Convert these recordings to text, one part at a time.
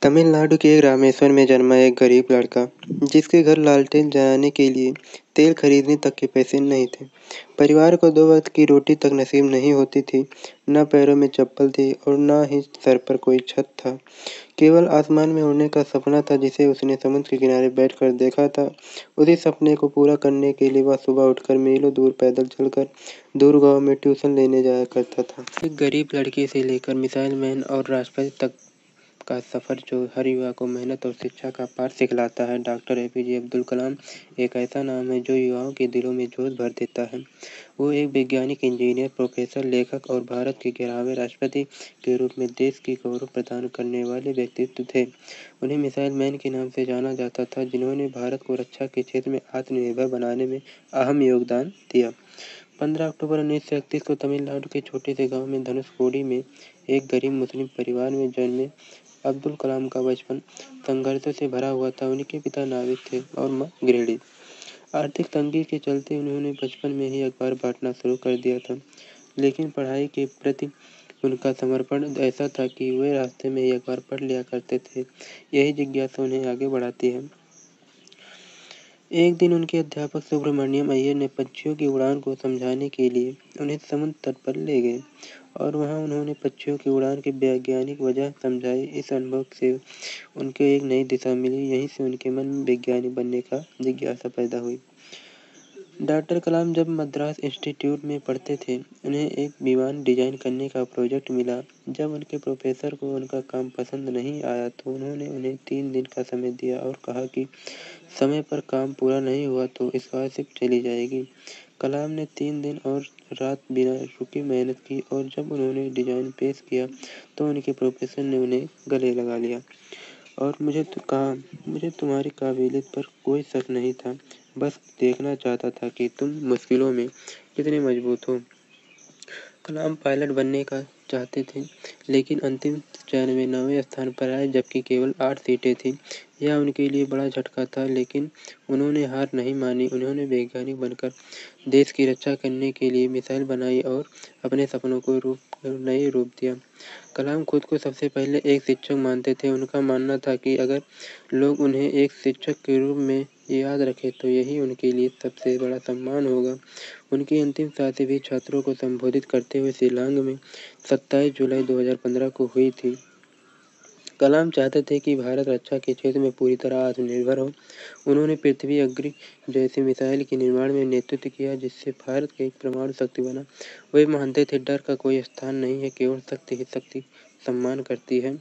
तमिलनाडु के रामेश्वर में जन्मा एक गरीब लड़का, जिसके घर लालटेन जलाने के लिए तेल खरीदने तक के पैसे नहीं थे। परिवार को 2 वक्त की रोटी तक नसीब नहीं होती थी, न पैरों में चप्पल थी और न ही सर पर कोई छत था। केवल आसमान में उड़ने का सपना था जिसे उसने समुद्र के किनारे बैठकर देखा था। उसी सपने को पूरा करने के लिए वह सुबह उठकर मीलों दूर पैदल चलकर दूर गाँव में ट्यूशन लेने जाया करता था। एक गरीब लड़के से लेकर मिसाइल मैन और राष्ट्रपति तक का सफ़र जो हर युवा को मेहनत और शिक्षा का पाठ सिखलाता है। डॉक्टर एपीजे अब्दुल कलाम एक ऐसा नाम है जो युवाओं के दिलों में जोश भर देता है। वो एक वैज्ञानिक, इंजीनियर, प्रोफेसर, लेखक और भारत के 11वें राष्ट्रपति के रूप में देश की गौरव प्रदान करने वाले व्यक्तित्व थे। उन्हें मिसाइल मैन के नाम से जाना जाता था, जिन्होंने भारत को रक्षा के क्षेत्र में आत्मनिर्भर बनाने में अहम योगदान दिया। 15 अक्टूबर 1931 को तमिलनाडु के छोटे से गांव में धनुषकोडी में एक गरीब मुस्लिम परिवार में जन्मे अब्दुल कलाम का बचपन संघर्षों से भरा हुआ था। उनके पिता नाविक थे और मां गृहिणी। आर्थिक तंगी के चलते उन्होंने बचपन में ही अखबार बांटना शुरू कर दिया था, लेकिन पढ़ाई के प्रति उनका समर्पण ऐसा था कि वे रास्ते में ही अखबार पढ़ लिया करते थे। यही जिज्ञासा उन्हें आगे बढ़ाती है। एक दिन उनके अध्यापक सुब्रमण्यम अय्यर ने पक्षियों की उड़ान को समझाने के लिए उन्हें समुद्र तट पर ले गए और वहां उन्होंने पक्षियों की उड़ान की वैज्ञानिक वजह समझाई। इस अनुभव से उनको एक नई दिशा मिली। यहीं से उनके मन में वैज्ञानिक बनने का जिज्ञासा पैदा हुई। डॉक्टर कलाम जब मद्रास इंस्टीट्यूट में पढ़ते थे, उन्हें एक विमान डिजाइन करने का प्रोजेक्ट मिला। जब उनके प्रोफेसर को उनका काम पसंद नहीं आया तो उन्होंने उन्हें 3 दिन का समय दिया और कहा कि समय पर काम पूरा नहीं हुआ तो स्कॉलरशिप चली जाएगी। कलाम ने 3 दिन और रात बिना रुके मेहनत की और जब उन्होंने डिजाइन पेश किया तो उनके प्रोफेसर ने उन्हें गले लगा लिया और मुझे तुम्हारी काबिलियत पर कोई शक नहीं था, बस देखना चाहता था कि तुम मुश्किलों में कितने मजबूत हो। कलाम पायलट बनने का चाहते थे, लेकिन अंतिम चयन में 9वें स्थान पर आए, जबकि केवल 8 सीटें थीं। यह उनके लिए बड़ा झटका था, लेकिन उन्होंने हार नहीं मानी। उन्होंने वैज्ञानिक बनकर देश की रक्षा करने के लिए मिसाइल बनाई और अपने सपनों को नए रूप दिया। कलाम खुद को सबसे पहले एक शिक्षक मानते थे। उनका मानना था कि अगर लोग उन्हें एक शिक्षक के रूप में याद रखें तो यही उनके लिए सबसे बड़ा सम्मान होगा। उनकी अंतिम सांसें भी छात्रों को संबोधित करते हुए शिलांग में 27 जुलाई 2015 को हुई थी। कलाम चाहते थे कि भारत रक्षा के क्षेत्र में पूरी तरह आत्मनिर्भर हो। उन्होंने पृथ्वी अग्नि जैसे मिसाइल के निर्माण में नेतृत्व किया, जिससे भारत एक परमाणु शक्ति बना। वे मानते थे डर का कोई स्थान नहीं है, केवल शक्ति ही शक्ति सम्मान करती है।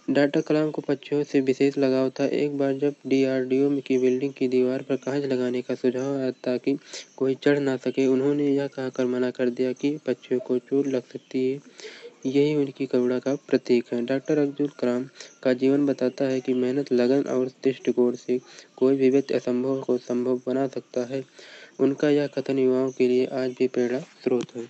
डॉक्टर कलाम को पक्षियों से विशेष लगाव था। एक बार जब डीआरडीओ की बिल्डिंग की दीवार पर कांच लगाने का सुझाव आया ताकि कोई चढ़ ना सके, उन्होंने यह कहकर मना कर दिया कि पक्षियों को चोट लग सकती है। यही उनकी करुणा का प्रतीक है। डॉक्टर अब्दुल कलाम का जीवन बताता है कि मेहनत, लगन और दृष्टिकोण से कोई भी व्यक्ति असंभव को संभव बना सकता है। उनका यह कथन युवाओं के लिए आज भी प्रेरणा स्रोत है।